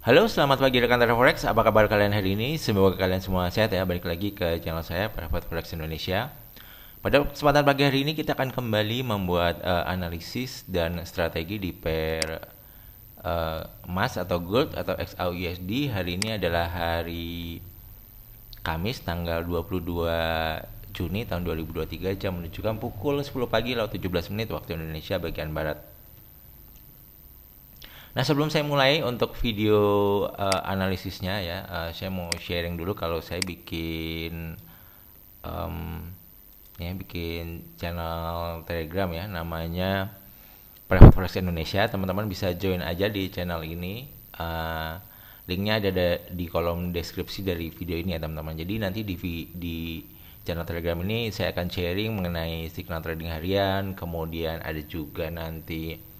Halo, selamat pagi rekan trader Forex. Apa kabar kalian hari ini? Semoga kalian semua sehat ya. Balik lagi ke channel saya, Private Forex Indonesia. Pada kesempatan pagi hari ini kita akan kembali membuat analisis dan strategi di pair emas atau gold atau XAUUSD. Hari ini adalah hari Kamis tanggal 22 Juni tahun 2023, jam menunjukkan pukul 10 pagi lewat 17 menit waktu Indonesia bagian barat. Nah, sebelum saya mulai untuk video analisisnya ya, saya mau sharing dulu kalau saya bikin em, bikin channel Telegram ya, namanya Private Forex Indonesia. Teman-teman bisa join aja di channel ini. Linknya ada di kolom deskripsi dari video ini ya teman-teman. Jadi nanti di channel Telegram ini saya akan sharing mengenai signal trading harian, kemudian ada juga nanti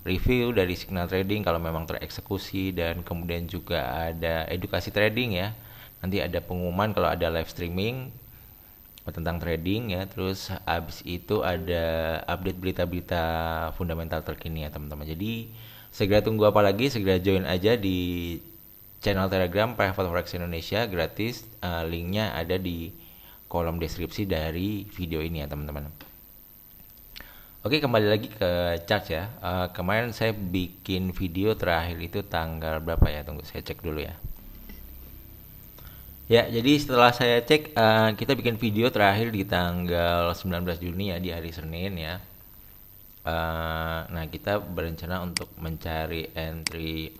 review dari signal trading kalau memang tereksekusi, dan kemudian juga ada edukasi trading ya. Nanti ada pengumuman kalau ada live streaming tentang trading ya. Terus habis itu ada update berita-berita fundamental terkini ya teman-teman. Jadi segera tunggu apa lagi, segera join aja di channel Telegram Private Forex Indonesia gratis. Linknya ada di kolom deskripsi dari video ini ya teman-teman. Oke, kembali lagi ke chart ya. Kemarin saya bikin video terakhir itu tanggal berapa ya? Tunggu saya cek dulu ya. Ya, jadi setelah saya cek, kita bikin video terakhir di tanggal 19 Juni ya, di hari Senin ya. Nah, kita berencana untuk mencari entry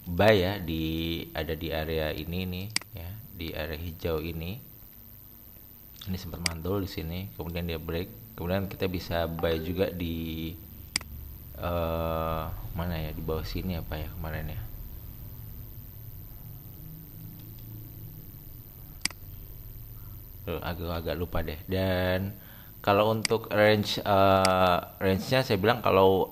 buy ya, ada di area ini nih ya, di area hijau ini. Ini sempat mantul di sini, kemudian dia break, kemudian kita bisa buy juga di mana ya, di bawah sini apa ya kemarin ya. Agak lupa deh. Dan kalau untuk range-nya saya bilang kalau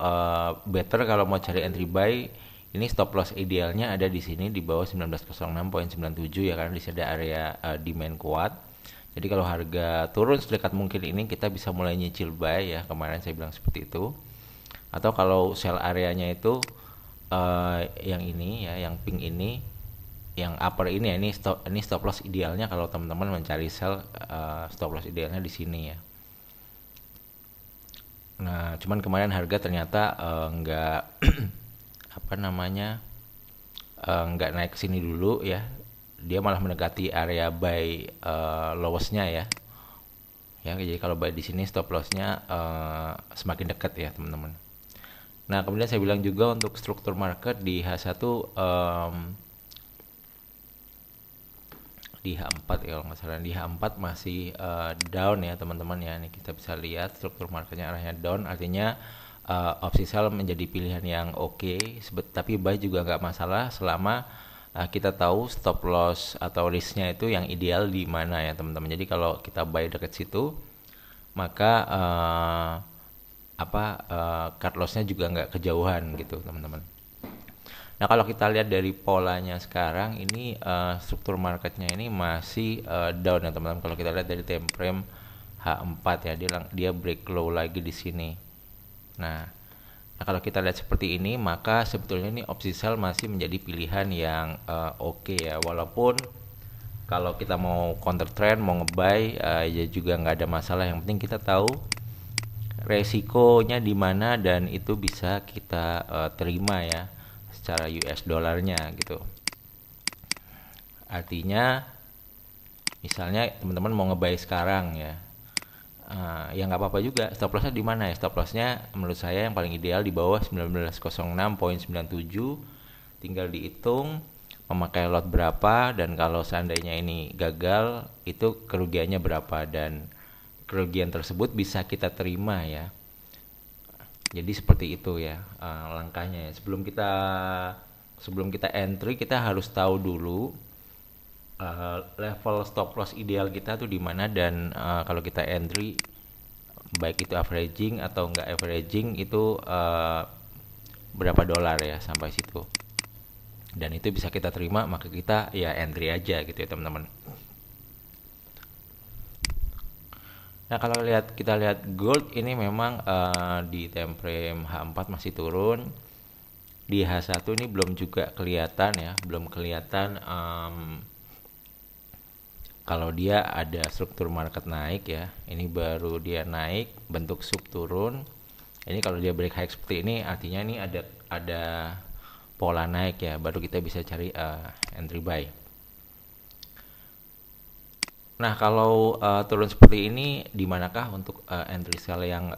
better kalau mau cari entry buy, ini stop loss idealnya ada di sini di bawah 1906.97 ya, karena di sini ada area demand kuat. Jadi kalau harga turun sedekat mungkin ini kita bisa mulai nyicil buy ya, kemarin saya bilang seperti itu. Atau kalau sell areanya itu yang ini ya, yang pink ini, yang upper ini ya, ini stop loss idealnya kalau teman-teman mencari sell, stop loss idealnya di sini ya. Nah, cuman kemarin harga ternyata nggak apa namanya, nggak naik ke sini dulu ya. Dia malah mendekati area buy lowestnya ya. Ya, jadi kalau buy di sini stop lossnya semakin dekat ya teman-teman. Nah, kemudian saya bilang juga untuk struktur market di H1, di H4 ya, kalau nggak salah di H4 masih down ya teman-teman ya. Ini kita bisa lihat struktur marketnya arahnya down, artinya opsi sell menjadi pilihan yang oke. Tapi buy juga nggak masalah selama kita tahu stop loss atau risknya itu yang ideal di mana ya teman-teman. Jadi kalau kita buy dekat situ, maka cut lossnya juga nggak kejauhan gitu teman-teman. Nah, kalau kita lihat dari polanya sekarang ini, struktur marketnya ini masih down ya teman-teman. Kalau kita lihat dari time frame H4 ya, dia break low lagi di sini. Nah, kalau kita lihat seperti ini, maka sebetulnya ini opsi sell masih menjadi pilihan yang oke ya. Walaupun kalau kita mau counter trend, mau ngebuy, ya juga nggak ada masalah. Yang penting kita tahu resikonya di mana dan itu bisa kita terima ya secara US dollarnya gitu. Artinya misalnya teman-teman mau ngebuy sekarang ya, ya nggak apa-apa juga. Stop lossnya di mana ya? Stop lossnya menurut saya yang paling ideal di bawah 1906.97. Tinggal dihitung memakai lot berapa, dan kalau seandainya ini gagal itu kerugiannya berapa, dan kerugian tersebut bisa kita terima ya. Jadi seperti itu ya langkahnya ya. Sebelum kita entry, kita harus tahu dulu level stop loss ideal kita tuh di mana, dan kalau kita entry baik itu averaging atau enggak averaging itu berapa dolar ya sampai situ, dan itu bisa kita terima, maka kita ya entry aja gitu ya teman-teman. Nah, kalau kita lihat gold ini memang di time frame H4 masih turun. di H1 ini belum juga kelihatan ya, belum kelihatan kalau dia ada struktur market naik ya. Ini baru dia naik bentuk sub turun. Ini kalau dia break high seperti ini artinya ini ada pola naik ya, baru kita bisa cari entry buy. Nah, kalau turun seperti ini, di manakah untuk entry sell yang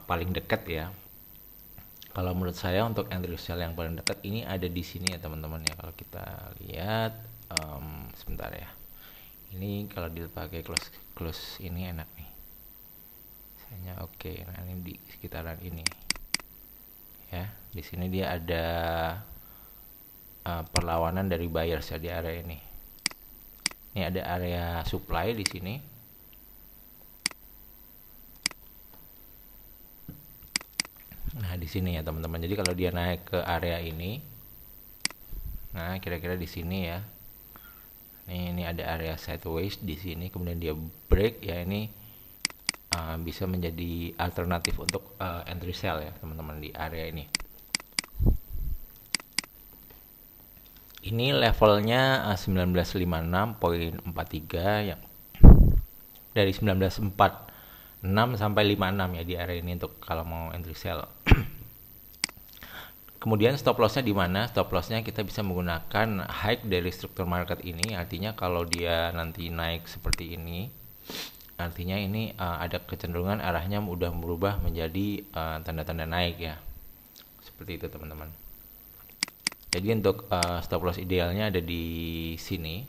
paling dekat ya? Kalau menurut saya untuk entry sell yang paling dekat ini ada di sini ya teman-teman ya. Kalau kita lihat, sebentar ya. Ini kalau dipakai close ini enak nih. Misalnya oke. Nah ini di sekitaran ini. Ya, di sini dia ada perlawanan dari buyers ya di area ini. Ini ada area supply di sini. Nah, di sini ya teman-teman. Jadi kalau dia naik ke area ini, nah kira-kira di sini ya. Ini ada area sideways di sini, kemudian dia break ya, ini bisa menjadi alternatif untuk entry sell ya teman-teman di area ini. Ini levelnya 1956.43 ya. Dari 1946 sampai 56 ya di area ini untuk kalau mau entry sell. Kemudian stop lossnya di mana? Stop lossnya kita bisa menggunakan high dari struktur market ini. Artinya kalau dia nanti naik seperti ini, artinya ini ada kecenderungan arahnya udah berubah menjadi tanda-tanda naik ya. Seperti itu teman-teman. Jadi untuk stop loss idealnya ada di sini.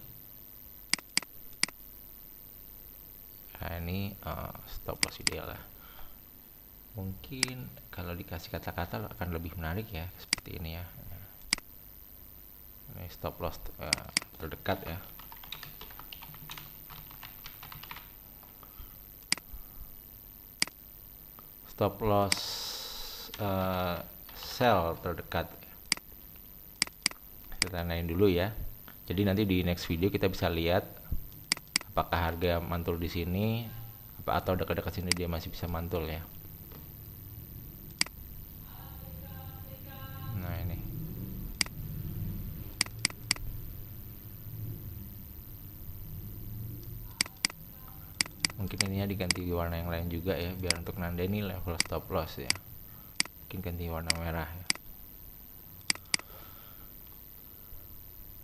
Nah ini stop loss ideal lah. Mungkin kalau dikasih kata-kata akan lebih menarik ya, seperti ini ya. Ini stop loss terdekat ya. Stop loss sell terdekat. Kita tandain dulu ya. Jadi nanti di next video kita bisa lihat apakah harga mantul di sini atau dekat-dekat sini dia masih bisa mantul ya. Nah ini. Mungkin ininya diganti warna yang lain juga ya, biar untuk nanda ini level stop loss ya. Mungkin ganti warna merah ya.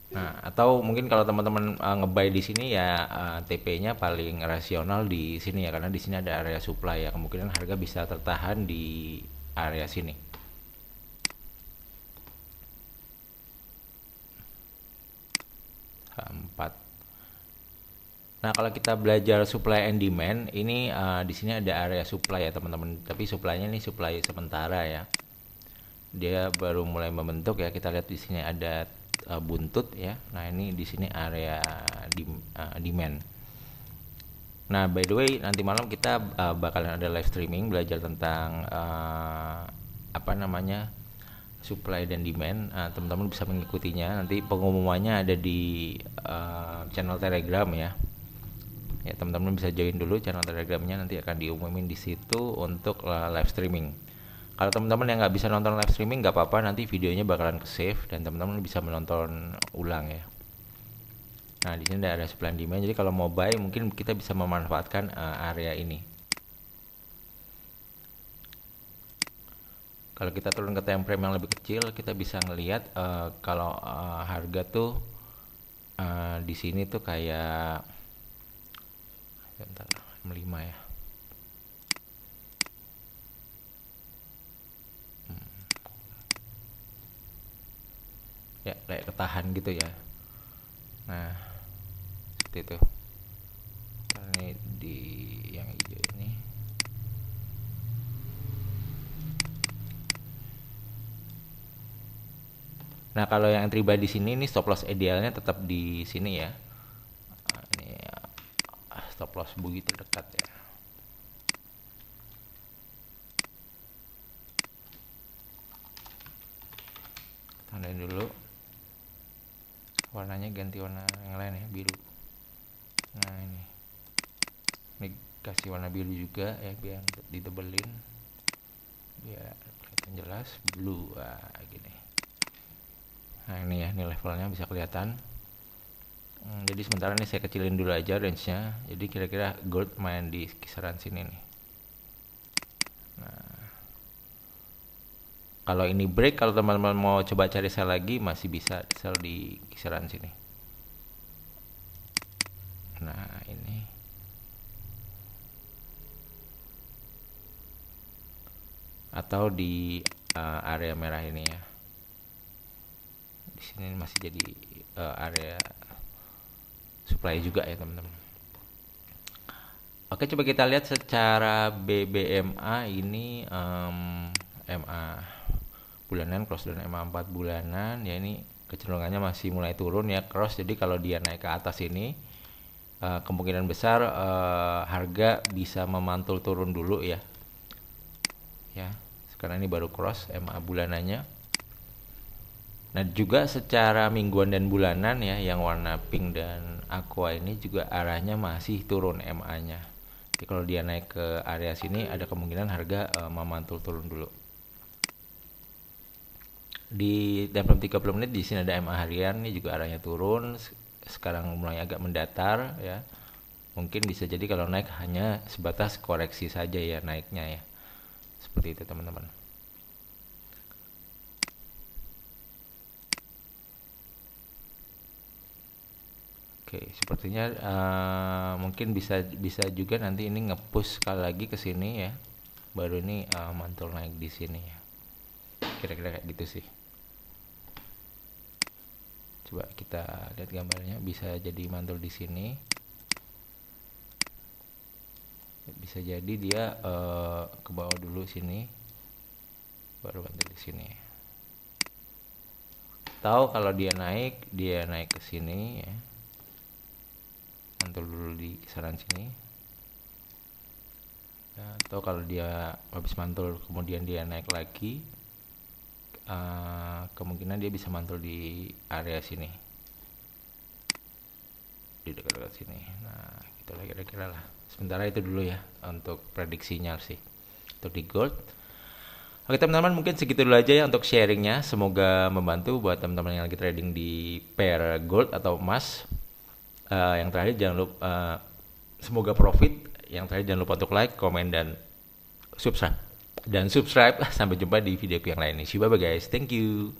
Nah, atau mungkin kalau teman-teman ngebuy di sini ya TP-nya paling rasional di sini ya, karena di sini ada area supply ya, kemungkinan harga bisa tertahan di area sini. H4. Nah, kalau kita belajar supply and demand, ini di sini ada area supply ya teman-teman, tapi supply-nya ini supply sementara ya. Dia baru mulai membentuk ya. Kita lihat di sini ada buntut ya. Nah ini di sini area demand. Nah by the way nanti malam kita bakalan ada live streaming belajar tentang apa namanya supply dan demand. Teman-teman bisa mengikutinya. Nanti pengumumannya ada di channel Telegram ya. Ya teman-teman bisa join dulu channel Telegramnya, nanti akan diumumin di situ untuk live streaming. Kalau teman-teman yang nggak bisa nonton live streaming nggak apa-apa, nanti videonya bakalan ke save dan teman-teman bisa menonton ulang ya. Nah di sini ada supply and demand, jadi kalau mau buy mungkin kita bisa memanfaatkan area ini. Kalau kita turun ke time frame yang lebih kecil, kita bisa ngelihat kalau harga tuh di sini tuh kayak bentar 5 ya. Ya kayak ketahan gitu ya. Nah seperti itu. Ini di yang hijau ini. Nah kalau yang entry buy di sini, ini stop loss idealnya tetap di sini ya. Nah, ini stop loss bogey terdekat ya. Tandain dulu. Warnanya ganti warna yang lain ya, biru. Nah ini kasih warna biru juga ya, biar ditebelin biar kelihatan jelas. Blue gini. Nah ini ya, ini levelnya bisa kelihatan. Jadi sementara ini saya kecilin dulu aja range-nya. Jadi kira-kira gold main di kisaran sini nih. Nah, kalau ini break, kalau teman-teman mau coba cari sell lagi, masih bisa sell di kisaran sini. Nah ini, atau di area merah ini ya. Di sini masih jadi area supply juga ya teman-teman. Oke, coba kita lihat secara BBMA ini, MA bulanan cross dan MA 4 bulanan ya, ini kecenderungannya masih mulai turun ya, cross. Jadi kalau dia naik ke atas ini, kemungkinan besar harga bisa memantul turun dulu ya. Ya, sekarang ini baru cross MA bulanannya. Nah juga secara mingguan dan bulanan ya, yang warna pink dan aqua ini juga arahnya masih turun MA-nya. Jadi kalau dia naik ke area sini, ada kemungkinan harga memantul turun dulu. Di time frame 30 menit di sini ada MA harian, ini juga arahnya turun. Sekarang mulai agak mendatar ya. Mungkin bisa jadi kalau naik hanya sebatas koreksi saja ya naiknya ya. Seperti itu teman-teman. Oke, sepertinya mungkin bisa juga nanti ini nge-push sekali lagi ke sini ya. Baru ini mantul naik di sini ya. Kira-kira kayak gitu sih. Coba kita lihat gambarnya, bisa jadi mantul di sini. Bisa jadi dia ke bawah dulu sini. Baru mantul di sini. Tahu kalau dia naik ke sini ya. Mantul dulu di kisaran sini ya, atau kalau dia habis mantul kemudian dia naik lagi, kemungkinan dia bisa mantul di area sini, di dekat-dekat sini. Nah itulah kira-kira lah. Sementara itu dulu ya untuk prediksinya sih untuk di gold. Oke teman-teman, mungkin segitu dulu aja ya untuk sharingnya. Semoga membantu buat teman-teman yang lagi trading di pair gold atau emas. Yang terakhir jangan lupa, semoga profit. Yang terakhir jangan lupa untuk like, komen, dan subscribe. Sampai jumpa di video yang lain nih. Bye bye guys, thank you.